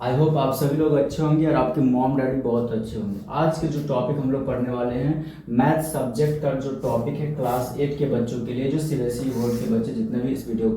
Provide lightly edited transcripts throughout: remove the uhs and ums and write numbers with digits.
I hope आप सभी लोग अच्छे होंगे और आपके मॉम डैडी बहुत अच्छे होंगे। आज के जो टॉपिक हम लोग पढ़ने वाले हैं, मैथ सब्जेक्ट का जो टॉपिक है क्लास 8 के बच्चों के लिए, जो सीबीएसई बोर्ड के बच्चे जितने भी इस वीडियो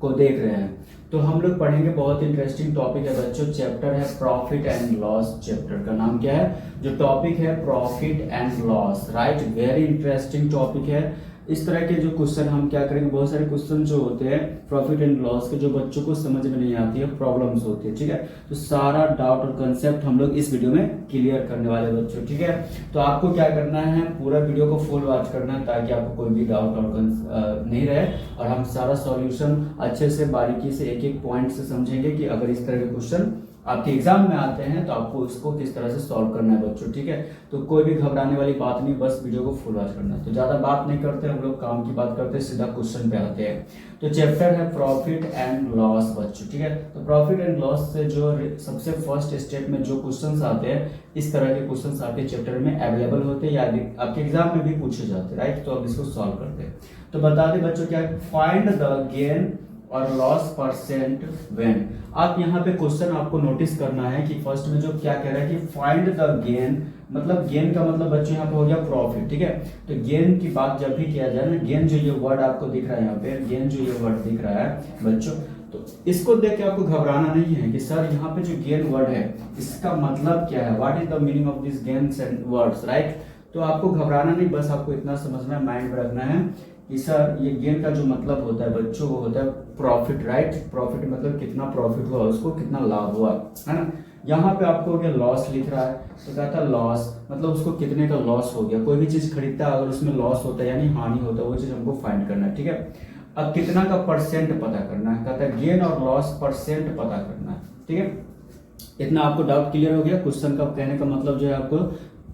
को देख रहे हैं, तो हम लोग पढ़ेंगे। बहुत इंटरेस्टिंग टॉपिक है बच्चों। चैप्टर है प्रॉफिट एंड लॉस। चैप्टर का नाम क्या है? जो टॉपिक है profit and loss, right. Very interesting topic है। इस तरह के जो क्वेश्चन हम क्या करेंगे, बहुत सारे क्वेश्चन जो होते हैं प्रॉफिट एंड लॉस के, जो बच्चों को समझ में नहीं आती है, प्रॉब्लम्स होती है, ठीक है। तो सारा डाउट और कंसेप्ट हम लोग इस वीडियो में क्लियर करने वाले बच्चों, ठीक है। तो आपको क्या करना है, पूरा वीडियो को फुल वॉच करना है ताकि आपको कोई भी डाउट और नहीं रहे, और हम सारा सॉल्यूशन अच्छे से बारीकी से एक एक पॉइंट से समझेंगे कि अगर इस तरह के क्वेश्चन आपके एग्जाम में आते हैं तो आपको इसको किस तरह से सॉल्व करना है बच्चों, ठीक है। तो कोई भी घबराने वाली बात नहीं, बस वीडियो को फुल वॉच करना है। तो ज्यादा बात नहीं करते हम लोग, काम की बात करते हैं, सीधा क्वेश्चन पे आते हैं। तो चैप्टर है प्रॉफिट एंड लॉस बच्चों, ठीक है। तो प्रॉफिट एंड लॉस से जो सबसे फर्स्ट स्टेप में जो क्वेश्चन आते हैं, इस तरह के क्वेश्चन आपके चैप्टर में अवेलेबल होते हैं या आपके एग्जाम में भी पूछे जाते हैं, राइट। तो अब इसको सॉल्व करते हैं। तो बता दें बच्चों, क्या फाइंड द गेन और लॉस परसेंट व्हेन। आप यहाँ पे क्वेश्चन आपको नोटिस करना है कि फर्स्ट में जो क्या कह रहा है कि फाइंड द गेन, मतलब गेन का मतलब बच्चों यहाँ पे हो गया प्रॉफिट, ठीक है। तो गेन की बात जब भी किया जाए ना, गेन जो ये वर्ड आपको दिख रहा है यहाँ पे, गेन जो ये वर्ड दिख रहा है बच्चों, तो इसको देख के आपको घबराना नहीं है कि सर यहाँ पे जो गेन वर्ड है इसका मतलब क्या है, what is the meaning of this gains and words, right. तो आपको घबराना नहीं, बस आपको इतना समझना है, माइंड में रखना है कि सर ये गेन का जो मतलब होता है बच्चों, वो होता है प्रॉफिट, राइट। प्रॉफिट मतलब कितना प्रॉफिट हुआ, उसको कितना लाभ हुआ, है ना। यहाँ पे आपको हो गया लॉस लिख रहा है, तो कहता है लॉस मतलब उसको कितने का लॉस हो गया। कोई भी चीज खरीदता है अगर उसमें लॉस होता है यानी हानि होता है, वो चीज हमको फाइंड करना है, ठीक है। अब कितना का परसेंट पता करना है, कहता है गेन और लॉस परसेंट पता करना है, ठीक है। इतना आपको डाउट क्लियर हो गया। क्वेश्चन का कहने का मतलब जो है आपको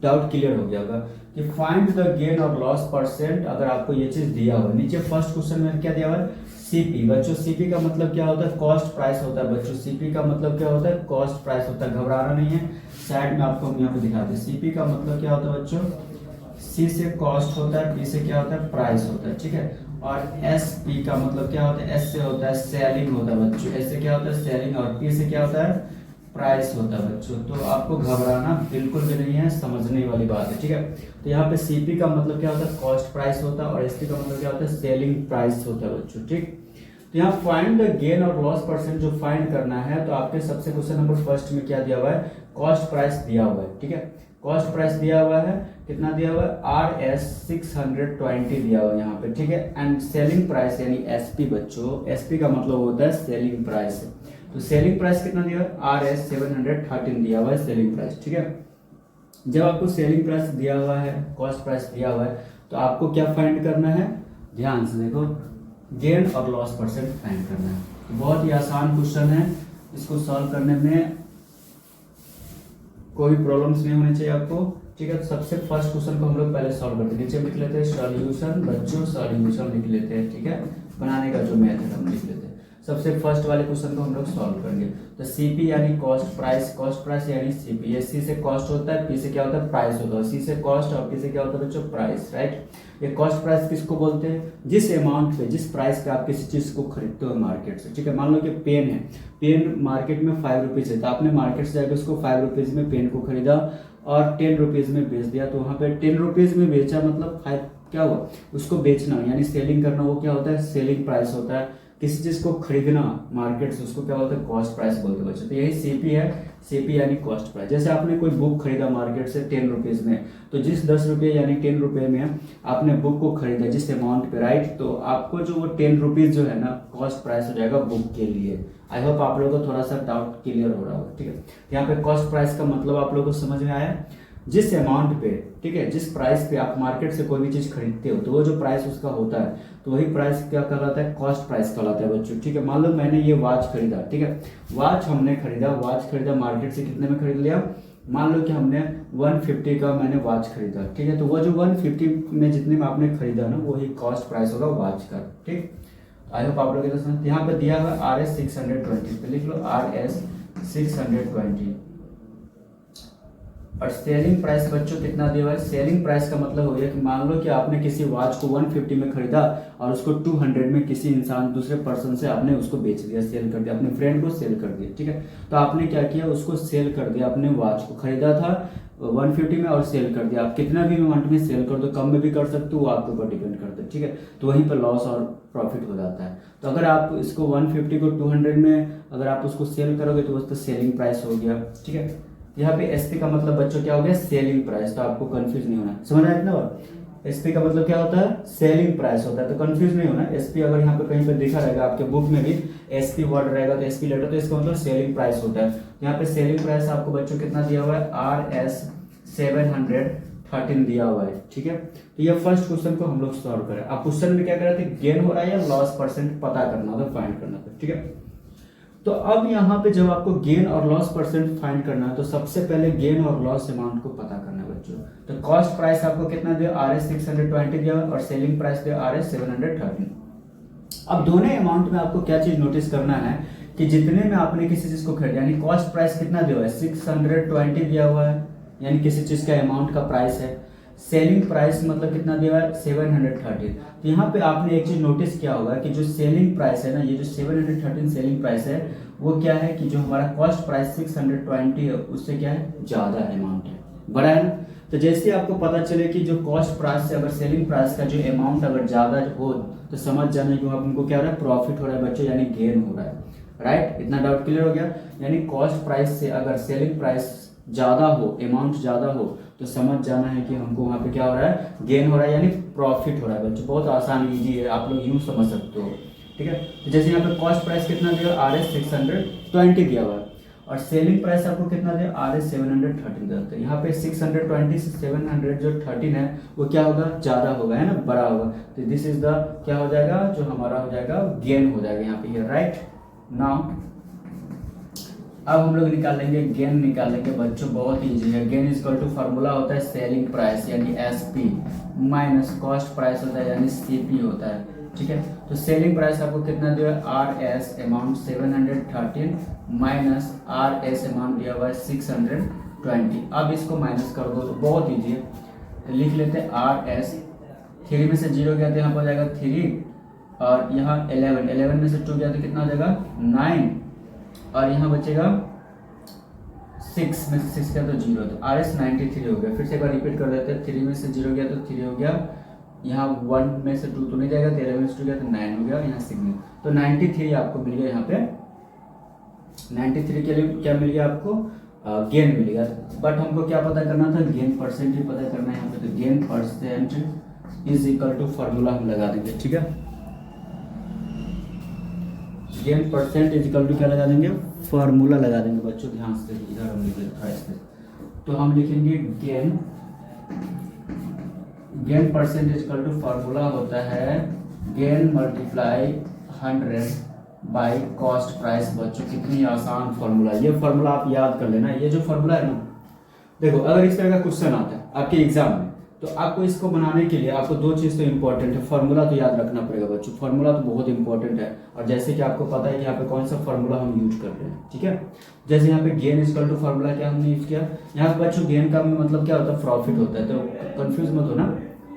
डाउट क्लियर हो गया होगा कि फाइंड द गेन और लॉस परसेंट। अगर आपको ये चीज दिया हुआ है नीचे फर्स्ट क्वेश्चन में क्या दिया हुआ है, सीपी। बच्चों सीपी का मतलब क्या होता है, कॉस्ट प्राइस होता है बच्चों। सीपी का मतलब क्या होता है, कॉस्ट प्राइस होता है। घबराना नहीं है, साइड में आपको हम यहाँ पे दिखाते हैं। सीपी का मतलब क्या होता है बच्चों, सी से कॉस्ट होता है, पी से क्या होता है, प्राइस होता है, ठीक है। और एस पी का मतलब क्या होता है, एस से होता है सेलिंग होता है बच्चों, एस से क्या होता है सेलिंग, और पी से क्या होता है प्राइस होता है बच्चों। तो आपको घबराना बिल्कुल भी नहीं है, समझने वाली बात है, ठीक है। तो यहाँ पे सीपी का मतलब क्या होता है, कॉस्ट प्राइस होता है, और एसपी का मतलब क्या होता है, सेलिंग प्राइस होता है बच्चों, ठीक। तो यहाँ फाइंड द गेन और लॉस परसेंट जो फाइंड करना है, तो आपके सबसे क्वेश्चन नंबर फर्स्ट में क्या दिया हुआ है, कॉस्ट प्राइस दिया हुआ है, ठीक है। कॉस्ट प्राइस दिया हुआ है, कितना दिया हुआ है, RS 620 दिया हुआ है यहाँ पे, ठीक है। एंड सेलिंग प्राइस यानी एसपी बच्चों, एसपी का मतलब होता है सेलिंग प्राइस। तो सेलिंग प्राइस कितना दिया है, RS 713 दिया हुआ है सेलिंग प्राइस, ठीक है। जब आपको सेलिंग प्राइस दिया हुआ है, कॉस्ट प्राइस दिया हुआ है, तो आपको क्या फाइंड करना है, ध्यान से देखो, गेन और लॉस परसेंट फाइंड करना है। तो बहुत ही आसान क्वेश्चन है, इसको सॉल्व करने में कोई प्रॉब्लम्स नहीं होनी चाहिए आपको, ठीक है। तो सबसे फर्स्ट क्वेश्चन को हम लोग पहले सॉल्व करते हैं। नीचे लिख लेते हैं सॉल्यूशन बच्चों, सॉल्यूशन लिख लेते हैं, ठीक है। बनाने का जो मेथड हम लिख लेते हैं। सबसे फर्स्ट वाले क्वेश्चन को हम लोग सॉल्व करेंगे। तो सीपी यानी कॉस्ट प्राइस, कॉस्ट प्राइस यानी सीपी। ये सी से कॉस्ट होता है, पी से क्या होता है प्राइस होता है, सी से कॉस्ट और पी से क्या होता है बच्चों प्राइस, राइट। ये कॉस्ट प्राइस किसको बोलते हैं, जिस अमाउंट पे, जिस प्राइस पे आप किसी चीज को खरीदते हो मार्केट से, ठीक है। मान लो कि पेन है, पेन मार्केट में 5 रुपीज है, तो आपने मार्केट से जाकर उसको 5 रुपीज में पेन को खरीदा और 10 रुपीज में बेच दिया। तो वहां पे 10 रुपीज में बेचा मतलब 5 क्या हुआ, उसको बेचना यानी सेलिंग करना, वो क्या होता है सेलिंग प्राइस होता है। किसी चीज को खरीदना मार्केट से, उसको क्या बोलते हैं कॉस्ट प्राइस बोलते हैं बच्चों। तो यही सीपी है, सीपी यानी कॉस्ट प्राइस। जैसे आपने कोई बुक खरीदा मार्केट से 10 रुपीज में, तो जिस 10 रुपये यानी 10 रुपये में आपने बुक को खरीदा जिस अमाउंट पे, राइट, तो आपको जो वो 10 रुपीज जो है ना कॉस्ट प्राइस हो जाएगा बुक के लिए। आई होप आप लोगों को थोड़ा सा डाउट क्लियर हो रहा होगा, ठीक है। यहाँ पे कॉस्ट प्राइस का मतलब आप लोगों को समझ में आया, जिस अमाउंट पे, ठीक है, जिस प्राइस पे आप मार्केट से कोई भी चीज खरीदते हो, तो वो जो प्राइस उसका होता है, तो वही प्राइस क्या कहलाता है, कॉस्ट प्राइस कहलाता है बच्चों, ठीक है। मान लो मैंने ये वॉच खरीदा, ठीक है, वॉच हमने खरीदा, वॉच खरीदा मार्केट से कितने में खरीद लिया, मान लो कि हमने 150 का मैंने वॉच खरीदा, ठीक है। तो वो जो 150 में जितने में आपने खरीदा ना, वही कॉस्ट प्राइस होगा वॉच का, ठीक। आई होप आप लोग यहाँ पे दिया हुआ RS 620, पे लिख लो RS 620, और सेलिंग प्राइस बच्चों कितना दिया हुआ है। सेलिंग प्राइस का मतलब हो गया कि मान लो कि आपने किसी वॉच को 150 में खरीदा और उसको 200 में किसी इंसान दूसरे पर्सन से आपने उसको बेच दिया, सेल कर दिया, अपने फ्रेंड को सेल कर दिया, ठीक है। तो आपने क्या किया, उसको सेल कर दिया, अपने वॉच को खरीदा था 150 में और सेल कर दिया। आप कितना भी अमाउंट में सेल कर दो, कम में भी कर सकते हो, वो आपके ऊपर डिपेंड करता है, ठीक है। तो वहीं पर लॉस और प्रॉफिट हो जाता है। तो अगर आप इसको 150 को 200 में अगर आप उसको सेल करोगे तो वो सेलिंग प्राइस हो गया, ठीक है। यहाँ पे एसपी का मतलब बच्चों क्या हो गया, सेलिंग प्राइस। तो आपको कंफ्यूज नहीं होना, समझ आया इतना बार। एसपी का मतलब क्या होता है, सेलिंग प्राइस होता है, तो कंफ्यूज नहीं होना। एसपी अगर यहाँ पे कहीं पे देखा रहेगा आपके बुक में भी एसपी वर्ड रहेगा तो एसपी लेटर, तो इसका मतलब सेलिंग प्राइस होता है। यहाँ पे सेलिंग प्राइस आपको बच्चों कितना दिया हुआ है, RS 713 दिया हुआ है, ठीक है। तो ये फर्स्ट क्वेश्चन को हम लोग सॉल्व करें। अब क्वेश्चन में क्या कर रहे थे, गेन हो रहा है या लॉस परसेंट पता करना था, फाइंड करना था, ठीक है। तो अब यहाँ पे जब आपको गेन और लॉस परसेंट फाइंड करना है तो सबसे पहले गेन और लॉस अमाउंट को पता करना है बच्चों। तो कॉस्ट प्राइस आपको कितना दिया, RS 620 दिया और सेलिंग प्राइस दिया RS 713। अब दोनों अमाउंट में आपको क्या चीज नोटिस करना है कि जितने में आपने किसी चीज को खरीदा, यानी कॉस्ट प्राइस कितना दिया हुआ है, 620 दिया हुआ है, यानी किसी चीज का अमाउंट का प्राइस है। सेलिंग प्राइस मतलब कितना दिया हुआ है, 713। तो यहाँ पे आपने एक चीज नोटिस किया होगा कि जो सेलिंग प्राइस है ना, ये जो 713 सेलिंग प्राइस है वो क्या है कि जो हमारा कॉस्ट प्राइस 620 है उससे क्या है, ज्यादा अमाउंट है, बड़ा है ना। तो जैसे आपको पता चले कि जो कॉस्ट प्राइस से अगर सेलिंग प्राइस का जो अमाउंट अगर ज्यादा हो तो समझ जाना कि आपको क्या हो रहा है, प्रॉफिट हो रहा है बच्चों, यानी गेन हो रहा है, राइट। इतना डाउट क्लियर हो गया। यानी कॉस्ट प्राइस से अगर सेलिंग प्राइस ज्यादा हो, अमाउंट ज्यादा हो तो समझ जाना है कि हमको वहां पे क्या हो रहा है, गेन हो रहा है, यानी प्रॉफिट हो रहा है बच्चों। बहुत आसान इजी है, आप लोग यूं समझ सकते हो, ठीक है। तो जैसे यहाँ पे कॉस्ट प्राइस कितना दिया, RS 620 दिया हुआ है और सेलिंग प्राइस आपको कितना दिया, RS 713 दिया है। यहाँ पे 620 से 700 जो 13 है वो क्या होगा, ज्यादा होगा, है ना, बड़ा होगा। तो दिस इज द क्या हो जाएगा, जो हमारा हो जाएगा गेन हो जाएगा यहाँ पे, राइट। नाउ अब हम लोग निकालेंगे गेन, निकालेंगे बच्चों, बहुत इजी है। Gain is equal to formula होता है सेलिंग प्राइस यानी एसपी माइनस कॉस्ट प्राइस होता है यानी सीपी होता है, ठीक है। तो सेलिंग प्राइस आपको कितना दिया है, RS amount 713 minus RS amount दिया हुआ है 620। अब इसको माइनस कर दो तो बहुत इजी है, तो लिख लेते हैं RS, 3 में से 0 गया तो यहाँ पर हो जाएगा 3 और यहाँ 11 में से 2 गया तो कितना हो जाएगा 9 और यहाँ बचेगा 6 में से 6 गया तो 0, तो RS 93 हो गया। फिर से एक बार रिपीट कर देते हैं, 3 में से 0 गया तो 3 हो गया, यहाँ 1 में से 2 तो नहीं जाएगा, 13 में से 2 गया तो 9 हो गया, यहाँ 6 में तो 93 आपको मिल गया। यहाँ पे 93 के लिए क्या मिल गया आपको, गेन मिल गया। बट हमको क्या पता करना था, गेन परसेंट ही पता करना है यहाँ पे। तो gain percent is equal to formula हम लगा देंगे, ठीक है। Gain percent is equal to क्या लगा देंगे, फार्मूला लगा देंगे बच्चों, ध्यान से इधर हम लिखेंगे। तो हम लिखेंगे gain percent is equal to formula होता है gain multiply 100 by cost price. बच्चों कितनी आसान फार्मूला, ये फार्मूला आप याद कर लेना। ये जो फार्मूला है ना, देखो अगर इस तरह का क्वेश्चन आता है आपके एग्जाम में तो आपको इसको बनाने के लिए आपको 2 चीज़ तो इंपॉर्टेंट है। फार्मूला तो याद रखना पड़ेगा बच्चों, फार्मूला तो बहुत इंपॉर्टेंट है। और जैसे कि आपको पता है कि यहाँ पे कौन सा फार्मूला हम यूज कर रहे हैं, ठीक है। जैसे यहाँ पे गेन इक्वल टू फार्मूला क्या हमने यूज किया, यहाँ पे बच्चों गेन का मतलब क्या होता है, प्रॉफिट होता है, तो कंफ्यूज मत हो ना।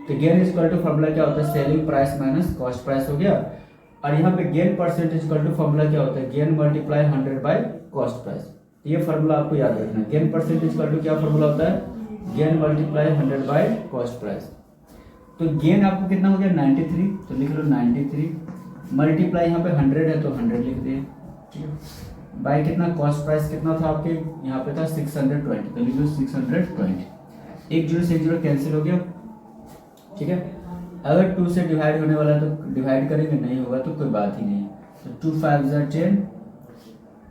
तो गेन इक्वल टू फार्मूला क्या होता है, selling price minus cost price हो गया। और यहाँ पे gain percentage equal to formula क्या होता है, gain multiply 100 by cost price. ये फार्मूला आपको याद रखना है। गेन परसेंटेज इक्वल टू क्या फार्मूला होता है, gain multiply 100 by cost price. तो गेन आपको कितना हो गया 93, तो लिख लो 93 मल्टीप्लाई यहाँ पे 100 है तो 100 लिख दिए, ठीक है। बाय कितना, कॉस्ट प्राइस कितना था आपके यहाँ पे था 620, तो लिख लो 620। 1 0 से 1 0 कैंसिल हो गया, ठीक है। अगर 2 से डिवाइड होने वाला है तो डिवाइड करेंगे, नहीं होगा तो कोई बात ही नहीं है। तो 2 5 10,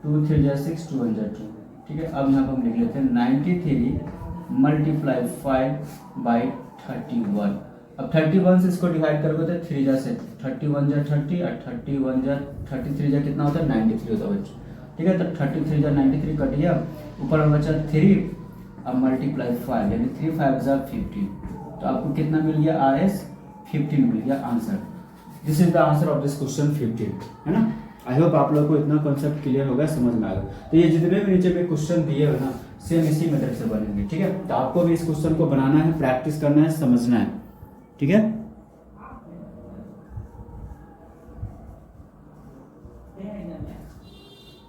2 3 6, 2 1 2, ठीक है। अब यहाँ पर हम लिख लेते हैं 93 मल्टीप्लाई 5 बाई 31। अब 31 से इसको डिवाइड करोगे तो 3 जा से 31 जा 30 और 31 जा 33 जा कितना होता है 93 होता है बच्चों, ठीक है। तो 33 जा 93 कट गया, ऊपर में बचा 3, अब मल्टीप्लाई 5 यानी 3 5 जा 50, तो आपको कितना मिल गया RS 15 मिल गया answer. This is the answer of this question 15, है ना। आई होप आप लोग को इतना कॉन्सेप्ट क्लियर होगा, समझ में आएगा। तो ये जितने भी नीचे में क्वेश्चन दिए हो ना, सेम इसी मेथड से बनेंगे, ठीक है। तो आपको भी इस क्वेश्चन को बनाना है, प्रैक्टिस करना है, समझना है, ठीक है।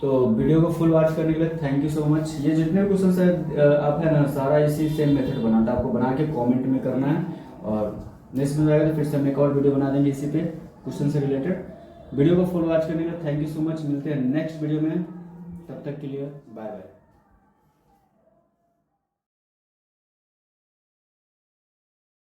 तो वीडियो को फुल वॉच करने के लिए थैंक यू सो मच। ये जितने क्वेश्चन है आप है ना, सारा इसी सेम मेथड बनाता है, आपको बना के कमेंट में करना है। और नेक्स्ट में आएगा तो फिर से हम एक और वीडियो बना देंगे इसी पे क्वेश्चन से रिलेटेड। वीडियो को फुल वॉच करने के लिए थैंक यू सो मच। मिलते हैं नेक्स्ट वीडियो में, तब तक के लिए बाय बाय।